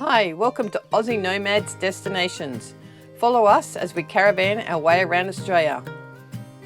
Hi, welcome to Aussie Nomads Destinations. Follow us as we caravan our way around Australia.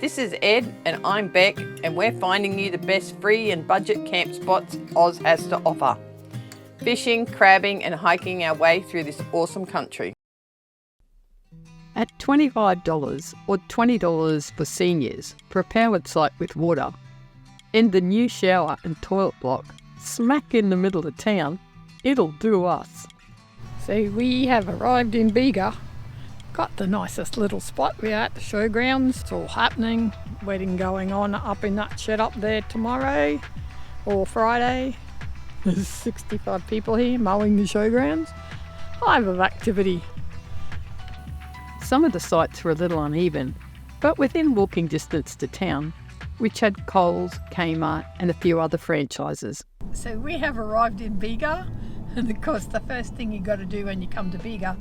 This is Ed and I'm Bec, and we're finding you the best free and budget camp spots Oz has to offer. Fishing, crabbing and hiking our way through this awesome country. At $25 or $20 for seniors for a powered site with water, in the new shower and toilet block, smack in the middle of town, it'll do us. So we have arrived in Bega. Got the nicest little spot. We're at the Showgrounds. It's all happening. Wedding going on up in that shed up there tomorrow or Friday. There's 65 people here mowing the Showgrounds. Hive of activity. Some of the sites were a little uneven, but within walking distance to town, which had Coles, Kmart and a few other franchises. So we have arrived in Bega, and of course the first thing you got to do when you come to Bega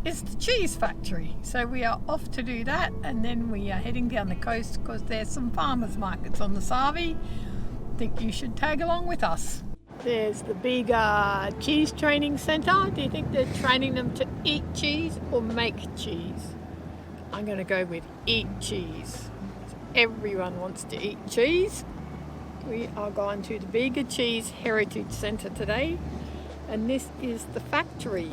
is the cheese factory. So we are off to do that, and then we are heading down the coast because there's some farmers markets on the Savi. Think you should tag along with us. There's the Bega Cheese Training Centre. Do you think they're training them to eat cheese or make cheese? I'm going to go with eat cheese. Everyone wants to eat cheese. We are going to the Bega Cheese Heritage Centre today, and this is the factory.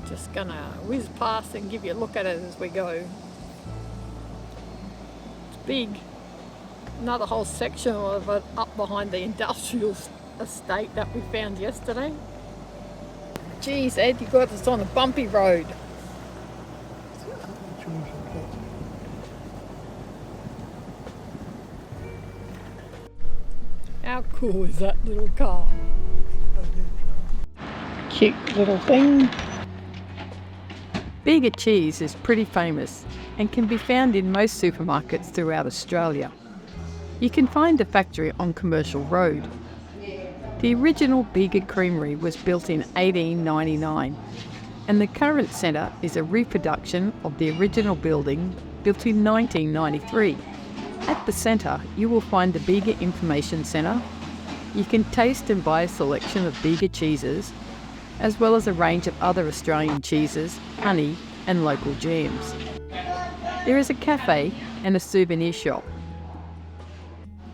Just gonna whiz past and give you a look at it as we go. It's big. Another whole section of it up behind the industrial estate that we found yesterday. Geez, Ed, you got us on a bumpy road. How cool is that little car? Cute little thing. Bega cheese is pretty famous and can be found in most supermarkets throughout Australia. You can find the factory on Commercial Road. The original Bega Creamery was built in 1899, and the current centre is a reproduction of the original building built in 1993. At the centre, you will find the Bega Information Centre. You can taste and buy a selection of Bega cheeses, as well as a range of other Australian cheeses, honey and local jams. There is a cafe and a souvenir shop.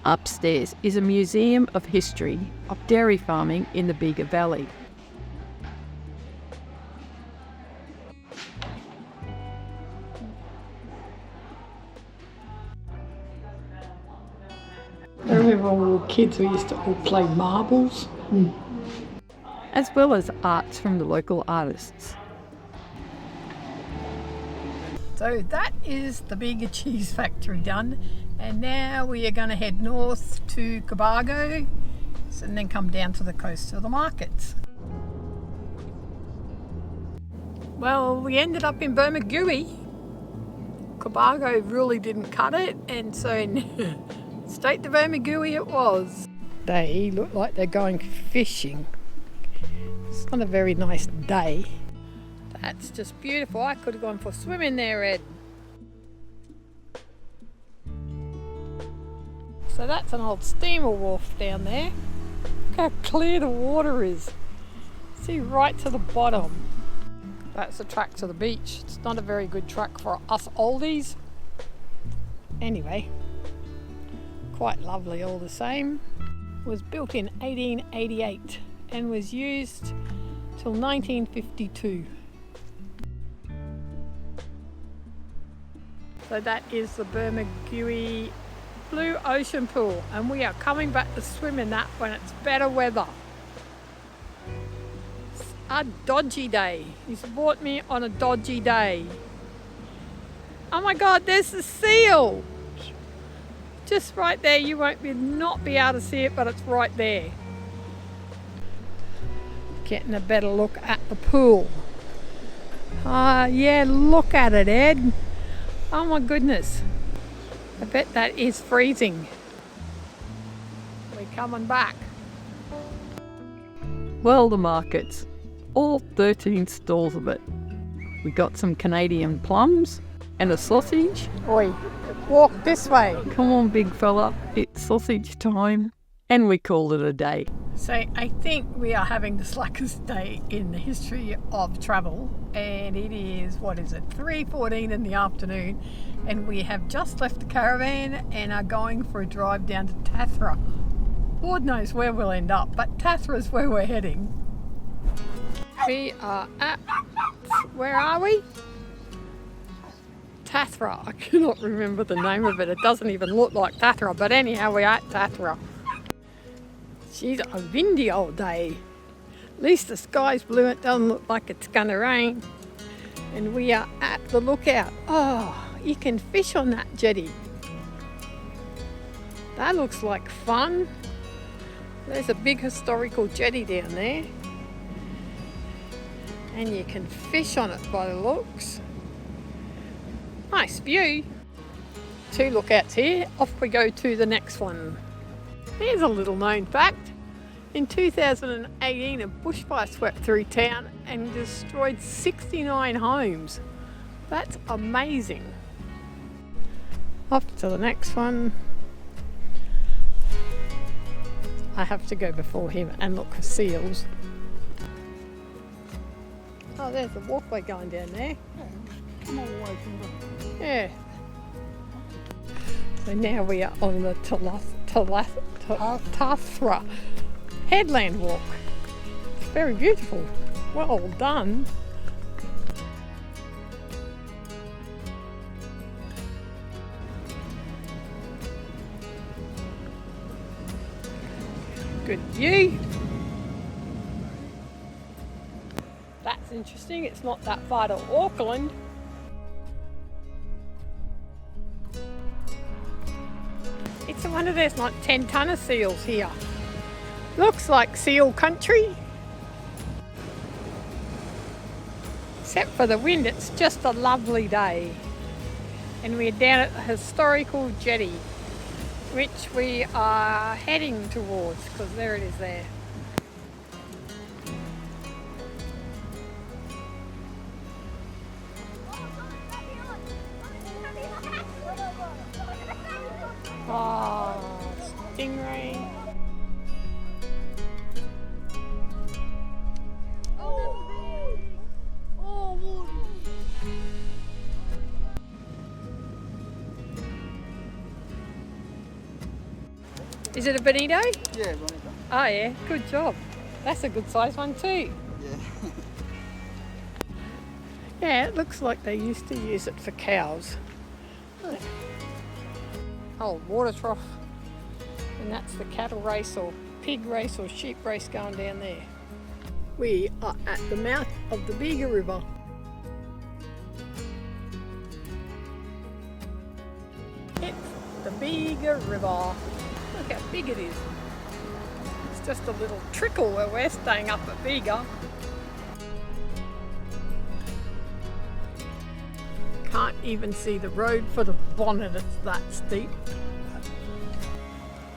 Upstairs is a museum of history of dairy farming in the Bega Valley. I remember when we were kids, we used to all play marbles. As well as arts from the local artists. So that is the Bega Cheese Factory done, and now we are going to head north to Cobargo and then come down to the coast to the markets. Well, we ended up in Bermagui. Cobargo really didn't cut it, and so straight to Bermagui it was. They look like they're going fishing. It's not a very nice day. That's just beautiful. I could have gone for a swim in there, Ed. So that's an old steamer wharf down there. Look how clear the water is. See right to the bottom. That's the track to the beach. It's not a very good track for us oldies. Anyway, quite lovely all the same. It was built in 1888 and was used till 1952. So that is the Bermagui Blue Ocean Pool, and we are coming back to swim in that when it's better weather. It's a dodgy day. He's brought me on a dodgy day. Oh my God, there's the seal! Just right there. You won't not be able to see it, but it's right there. Getting a better look at the pool. Yeah, look at it, Ed. Oh my goodness. I bet that is freezing. We're coming back. Well, the markets. All 13 stalls of it. We got some Canadian plums and a sausage. Oi, walk this way. Come on, big fella. It's sausage time. and we call it a day. So I think we are having the slackest day in the history of travel, and it is, 3:14 in the afternoon, and we have just left the caravan and are going for a drive down to Tathra. Lord knows where we'll end up, but Tathra is where we're heading. We are at, where are we? Tathra. I cannot remember the name of it. It doesn't even look like Tathra, but anyhow, we're at Tathra. She's a windy old day. At least the sky's blue, it doesn't look like it's gonna rain. And we are at the lookout. Oh, you can fish on that jetty. That looks like fun. There's a big historical jetty down there. And you can fish on it by the looks. Nice view. 2 lookouts here. Off we go to the next one. Here's a little known fact. In 2018, a bushfire swept through town and destroyed 69 homes. That's amazing. Off to the next one. I have to go before him and look for seals. Oh, there's a walkway going down there. Come all the way from the... Yeah. So now we are on the Tathra Headland walk. It's very beautiful. Well done. Good view. That's interesting. It's not that far to Auckland. It's one of those like 10-tonner seals here. Looks like seal country. Except for the wind, it's just a lovely day. And we're down at the historical jetty, which we are heading towards, because there it is there. Oh, stingray. Is it a bonito? Yeah, bonito. Oh yeah, good job. That's a good size one too. Yeah. Yeah, it looks like they used to use it for cows. Oh, water trough. And that's the cattle race or pig race or sheep race going down there. We are at the mouth of the Bega River. It's the Bega River. Look how big it is. It's just a little trickle where we're staying up at Bega. Can't even see the road for the bonnet, it's that steep.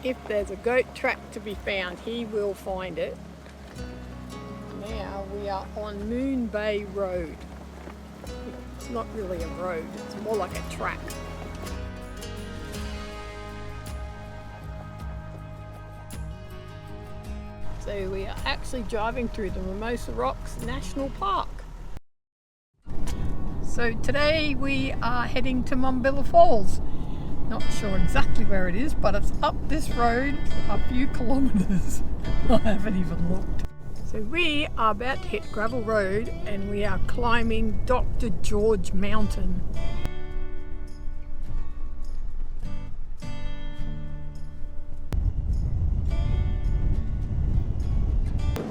If there's a goat track to be found, he will find it. Now we are on Moon Bay Road. It's not really a road, it's more like a track. So we are actually driving through the Mimosa Rocks National Park. So today we are heading to Mumbulla Falls. Not sure exactly where it is, but it's up this road a few kilometres. I haven't even looked. So we are about to hit gravel road and we are climbing Dr. George Mountain.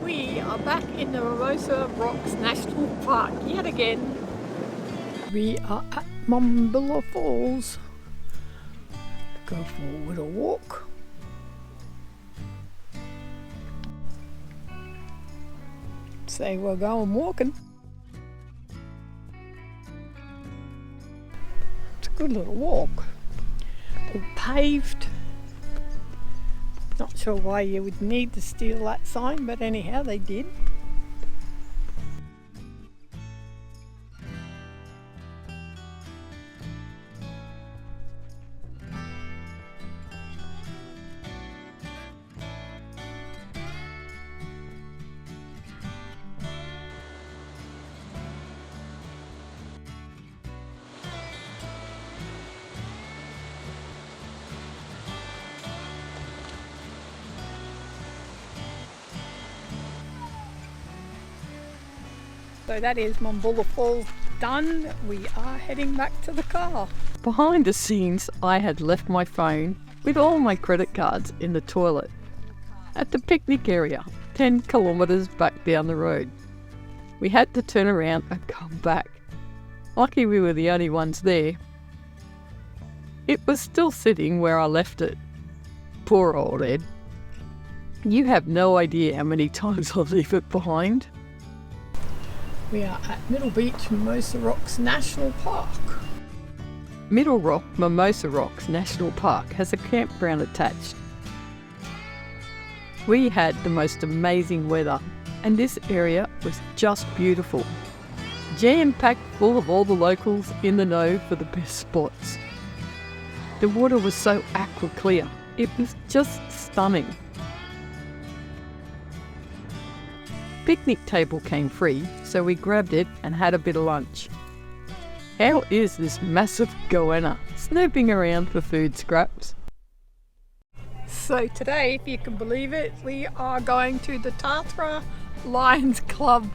We are back in the Mimosa Rocks National Park yet again. We are at Mumbulla Falls. Go for a little walk. Say we're going walking. It's a good little walk. All paved. Not sure why you would need to steal that sign, but anyhow they did. So that is Mumbulla Falls done. We are heading back to the car. Behind the scenes, I had left my phone with all my credit cards in the toilet at the picnic area, 10 kilometres back down the road. We had to turn around and come back. Lucky we were the only ones there. It was still sitting where I left it. Poor old Ed. You have no idea how many times I leave it behind. We are at Middle Beach, Mimosa Rocks National Park. Middle Rock Mimosa Rocks National Park has a campground attached. We had the most amazing weather and this area was just beautiful. Jam-packed full of all the locals in the know for the best spots. The water was so aqua clear, it was just stunning. Picnic table came free, so we grabbed it and had a bit of lunch. How is this massive goanna snooping around for food scraps? So today, if you can believe it, we are going to the Tathra Lions Club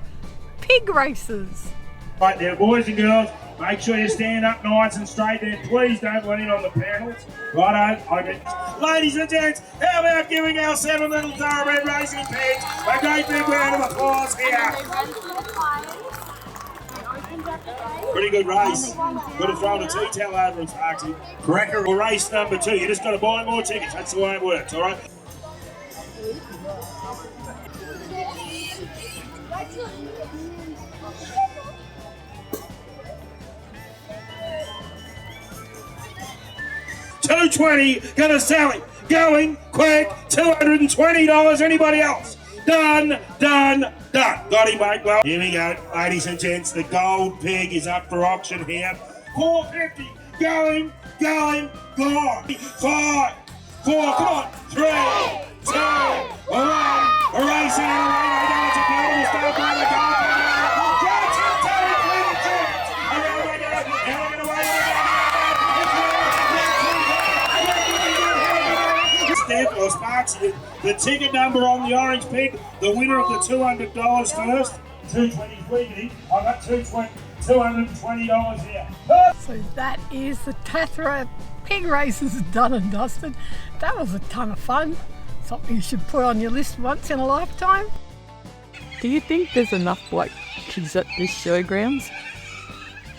pig races. Right there, boys and girls, make sure you stand up nice and straight there. Please don't lean on the panels. Righto, okay. Ladies and gents, how about giving our 7 little thoroughbred racing pigs a great big round of applause here. Pretty good race. Got to throw in a tea towel over and Sparksy. Cracker or race number 2. You just got to buy more tickets. That's the way it works, all right? $220, gonna sell it. Going quick, $220. Anybody else? Done. Got him, mate. Well, here we go, ladies and gents. The gold pig is up for auction here. $450. Going. 5, 4. Come on. 3, 2, 1. A race out of the way. They know it's a beautiful start by the gold. Or Sparksy, the ticket number on the orange pig, the winner of the $200 first. $220. I got $220 here. So that is the Tathra pig races done and dusted. That was a ton of fun. Something you should put on your list once in a lifetime. Do you think there's enough black kids at this showgrounds?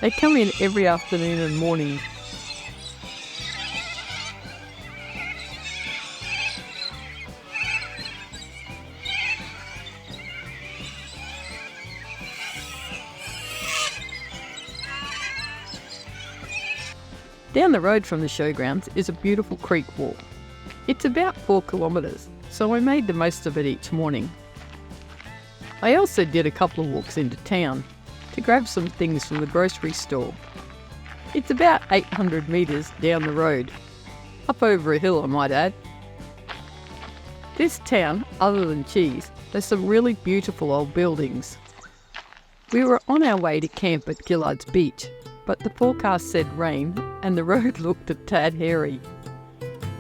They come in every afternoon and morning. Down the road from the showgrounds is a beautiful creek walk. It's about 4 kilometres, so I made the most of it each morning. I also did a couple of walks into town to grab some things from the grocery store. It's about 800 metres down the road, up over a hill I might add. This town, other than cheese, has some really beautiful old buildings. We were on our way to camp at Gillard's Beach, but the forecast said rain and the road looked a tad hairy.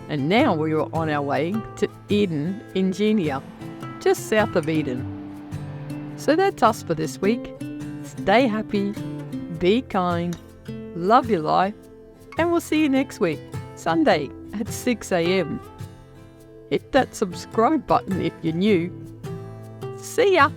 And now we were on our way to Eden, Ingenia, just south of Eden. So that's us for this week. Stay happy, be kind, love your life, and we'll see you next week, Sunday at 6 a.m. Hit that subscribe button if you're new. See ya!